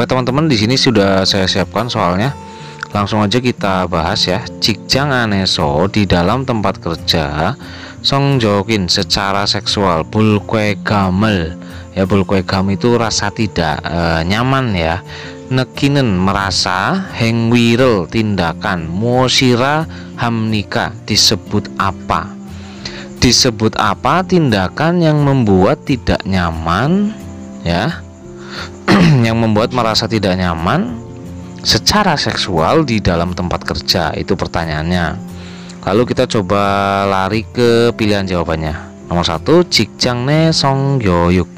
Oke teman-teman, di sini sudah saya siapkan soalnya. Langsung aja kita bahas ya. Jikjang aneso di dalam tempat kerja songjokin secara seksual bulkwe gamel ya. Bulkwe gam itu rasa tidak nyaman ya. Nekinen merasa, hengwirel tindakan, muosira hamnika disebut apa? Disebut apa tindakan yang membuat tidak nyaman ya, yang membuat merasa tidak nyaman secara seksual di dalam tempat kerja, itu pertanyaannya. Lalu kita coba lari ke pilihan jawabannya. Nomor 1, jikjangne songyoyuk,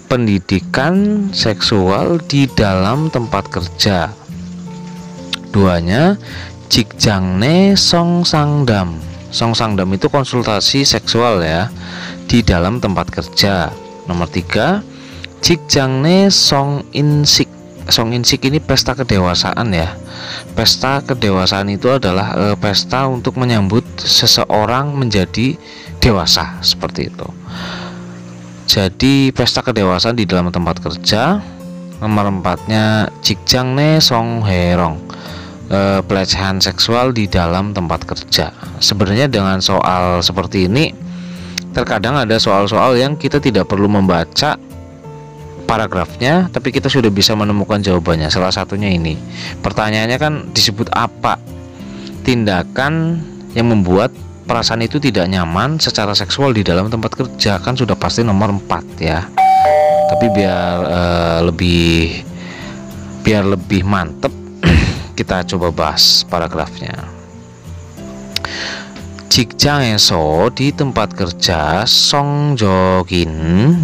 pendidikan seksual di dalam tempat kerja. Duanya, jikjangne songsangdam. Songsangdam itu konsultasi seksual ya, di dalam tempat kerja. Nomor 3, jikjangne songinsik. Songinsik ini pesta kedewasaan ya. Pesta kedewasaan itu adalah pesta untuk menyambut seseorang menjadi dewasa, seperti itu. Jadi pesta kedewasaan di dalam tempat kerja. Nomor 4-nya jikjangne songherong, pelecehan seksual di dalam tempat kerja. Sebenarnya dengan soal seperti ini terkadang ada soal-soal yang kita tidak perlu membaca paragrafnya, tapi kita sudah bisa menemukan jawabannya. Salah satunya ini, pertanyaannya kan disebut apa tindakan yang membuat perasaan itu tidak nyaman secara seksual di dalam tempat kerja, kan sudah pasti nomor 4 ya. Tapi biar lebih mantep kita coba bahas paragrafnya. Jikjangeso di tempat kerja songjokin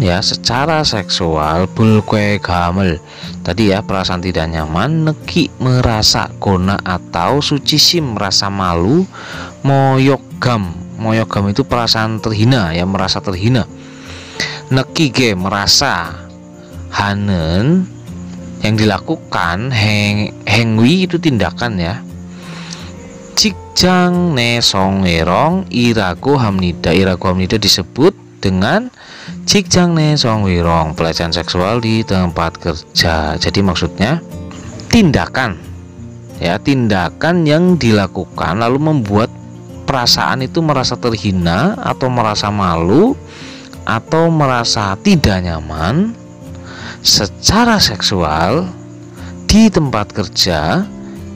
ya secara seksual bulkwe gamel tadi ya, perasaan tidak nyaman, neki merasa, gona atau sucisim merasa malu, moyogam itu perasaan terhina ya, merasa terhina, neki merasa, hanen yang dilakukan, hengwi itu tindakan ya. Jikjangne songwerong iraku hamnida. Iraku hamnida disebut dengan jikjangne songwerong, pelecehan seksual di tempat kerja. Jadi maksudnya tindakan ya, tindakan yang dilakukan lalu membuat perasaan itu merasa terhina atau merasa malu atau merasa tidak nyaman secara seksual di tempat kerja,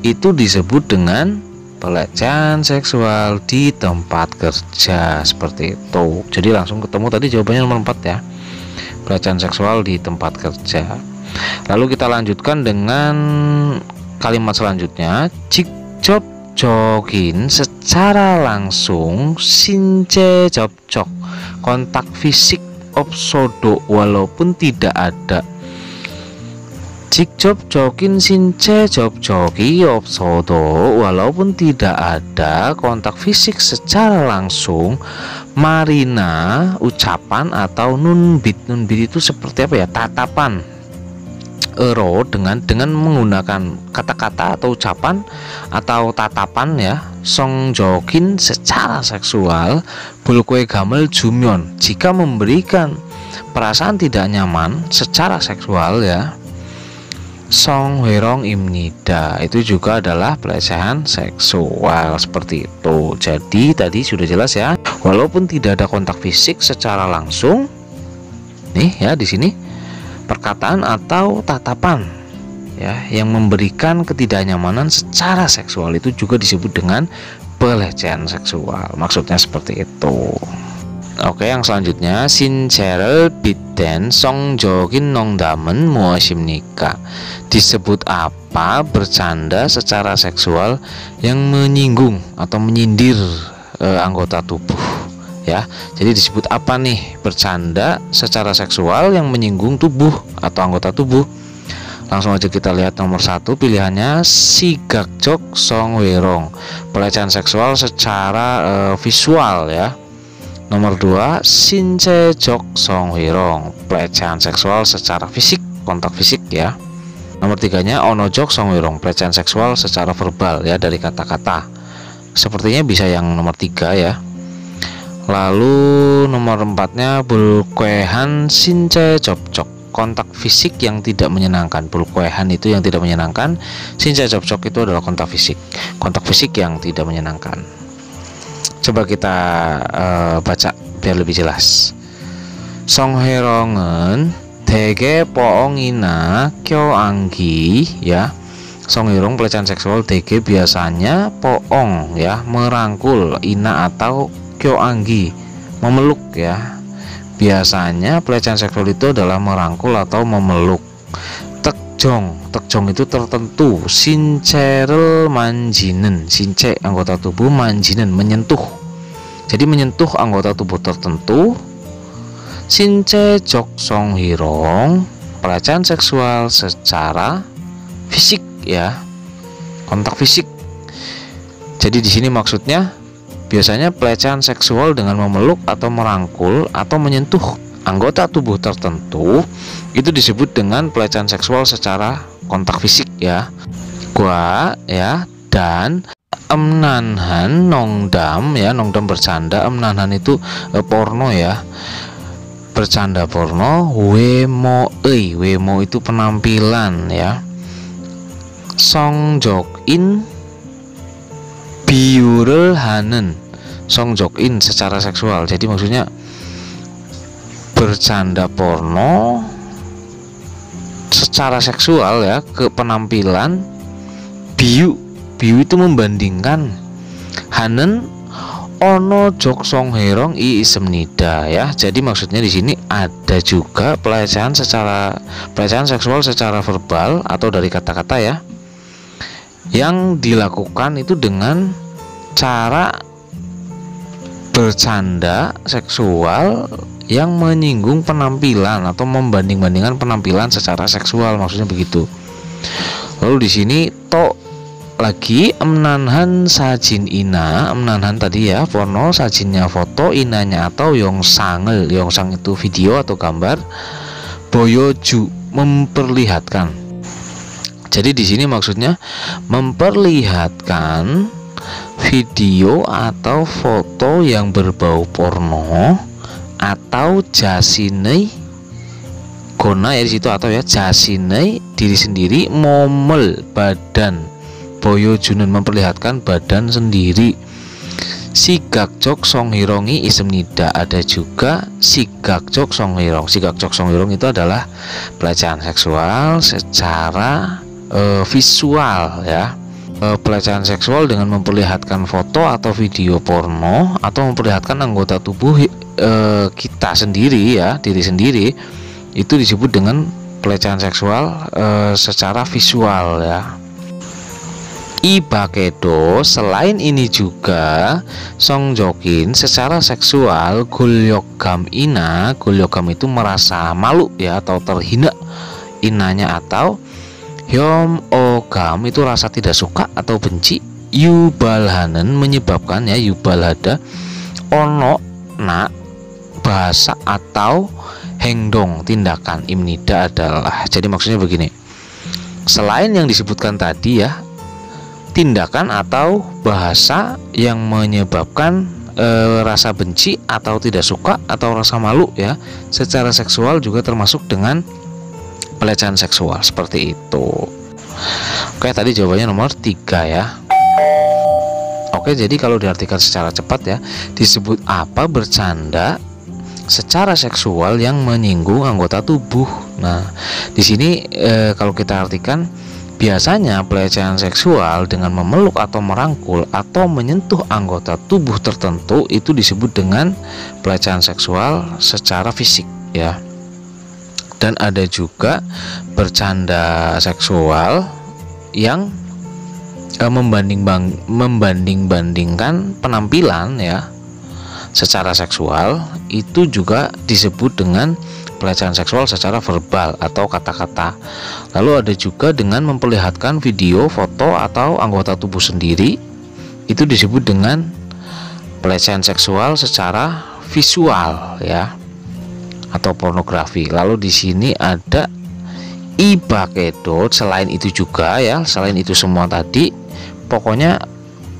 itu disebut dengan pelecehan seksual di tempat kerja, seperti itu. Jadi langsung ketemu tadi jawabannya nomor 4 ya, pelecehan seksual di tempat kerja. Lalu kita lanjutkan dengan kalimat selanjutnya, jikjob jokin secara langsung, since jobjok kontak fisik obsodo walaupun tidak ada. Jikjob jokin since job joki obsodo walaupun tidak ada kontak fisik secara langsung, marina ucapan atau nunbit. Nunbit itu seperti apa ya, tatapan. Ero dengan menggunakan kata-kata atau ucapan atau tatapan ya, songjokin secara seksual, bulkwe gamel jumyon jika memberikan perasaan tidak nyaman secara seksual ya. Songwerong imnida itu juga adalah pelecehan seksual, seperti itu. Jadi tadi sudah jelas ya, walaupun tidak ada kontak fisik secara langsung nih ya, di sini perkataan atau tatapan ya yang memberikan ketidaknyamanan secara seksual itu juga disebut dengan pelecehan seksual. Maksudnya seperti itu. Oke, yang selanjutnya sincerel biten songjokin nongdamen muasimnika, disebut apa bercanda secara seksual yang menyinggung atau menyindir anggota tubuh ya. Jadi disebut apa nih bercanda secara seksual yang menyinggung tubuh atau anggota tubuh. Langsung aja kita lihat nomor 1 pilihannya, sigakjok songwerong, pelecehan seksual secara visual ya. Nomor 2, since-jok songwirong, pelecehan seksual secara fisik, kontak fisik ya. Nomor 3-nya onojok songwirong, pelecehan seksual secara verbal ya, dari kata-kata. Sepertinya bisa yang nomor 3 ya. Lalu nomor 4-nya bulkwehan since jobjok, kontak fisik yang tidak menyenangkan. Bulkoehan itu yang tidak menyenangkan, Sincha Jopsok itu adalah kontak fisik yang tidak menyenangkan. Coba kita baca biar lebih jelas. Songherongen 되게 뽀옹이나 껴안기, ya. Songhirong pelecehan seksual 되게 biasanya poong, ya, merangkul, ina atau kyoanggi, memeluk, ya. Biasanya pelecehan seksual itu adalah merangkul atau memeluk. Tekjong itu tertentu. Sincerel manjinen, since anggota tubuh, manjinen menyentuh. Jadi menyentuh anggota tubuh tertentu. Since jok songhirong pelecehan seksual secara fisik, ya, kontak fisik. Jadi di sini maksudnya biasanya pelecehan seksual dengan memeluk atau merangkul atau menyentuh anggota tubuh tertentu itu disebut dengan pelecehan seksual secara kontak fisik, ya. Gua, ya, dan emnanhan nongdam, ya, nongdam bercanda, emnanhan itu porno, ya, bercanda porno. Wemo itu penampilan, ya. Songjokin biurel hanen, songjokin secara seksual. Jadi maksudnya bercanda porno secara seksual, ya, ke penampilan. Biu itu membandingkan. Hanen ono jok songherong i isemnida, ya. Jadi maksudnya di sini ada juga pelecehan seksual secara verbal atau dari kata-kata, ya, yang dilakukan itu dengan cara bercanda seksual yang menyinggung penampilan atau membanding-bandingkan penampilan secara seksual, maksudnya begitu. Lalu di sini to lagi emnanhan sajin ina, emnanhan tadi, ya, porno, sajinnya foto, inanya atau yongsang itu video atau gambar, boyoju memperlihatkan. Jadi di sini maksudnya memperlihatkan video atau foto yang berbau porno atau jasinei gona, ya, di situ atau, ya, jasinei diri sendiri, momel badan, boyo junun memperlihatkan badan sendiri. Sigakjok songhirongi isemnida, ada juga sigakjok songhirong. Sigakjok songhirong itu adalah pelecehan seksual secara visual, ya. Pelecehan seksual dengan memperlihatkan foto atau video porno atau memperlihatkan anggota tubuh kita sendiri, ya, diri sendiri, itu disebut dengan pelecehan seksual secara visual, ya. Ibakedo, selain ini juga songjokin secara seksual gulyogam ina, gulyogam itu merasa malu, ya, atau terhina, inanya atau hyom ogam itu rasa tidak suka atau benci, yubalhanen menyebabkan, ya, yubalhada ono nak bahasa atau hengdong tindakan, imnida adalah. Jadi maksudnya begini, selain yang disebutkan tadi, ya, tindakan atau bahasa yang menyebabkan rasa benci atau tidak suka atau rasa malu, ya, secara seksual juga termasuk dengan pelecehan seksual seperti itu. Oke, tadi jawabannya nomor 3, ya. Oke, jadi kalau diartikan secara cepat, ya, disebut apa bercanda secara seksual yang menyinggung anggota tubuh. Nah, di sini kalau kita artikan, biasanya pelecehan seksual dengan memeluk atau merangkul atau menyentuh anggota tubuh tertentu itu disebut dengan pelecehan seksual secara fisik, ya. Dan ada juga bercanda seksual yang membanding-bandingkan penampilan, ya, secara seksual, itu juga disebut dengan pelecehan seksual secara verbal atau kata-kata. Lalu ada juga dengan memperlihatkan video, foto atau anggota tubuh sendiri, itu disebut dengan pelecehan seksual secara visual, ya, atau pornografi. Lalu di sini ada ibakedo, selain itu juga, ya, selain itu semua tadi, pokoknya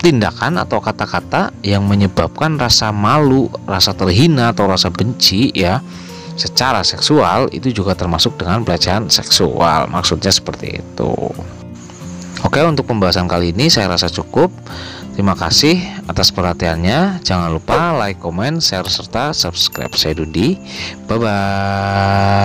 tindakan atau kata-kata yang menyebabkan rasa malu, rasa terhina atau rasa benci, ya, secara seksual itu juga termasuk dengan pelecehan seksual. Maksudnya seperti itu. Oke, untuk pembahasan kali ini saya rasa cukup. Terima kasih atas perhatiannya. Jangan lupa like, comment, share, serta subscribe. Saya Dudi. Bye-bye.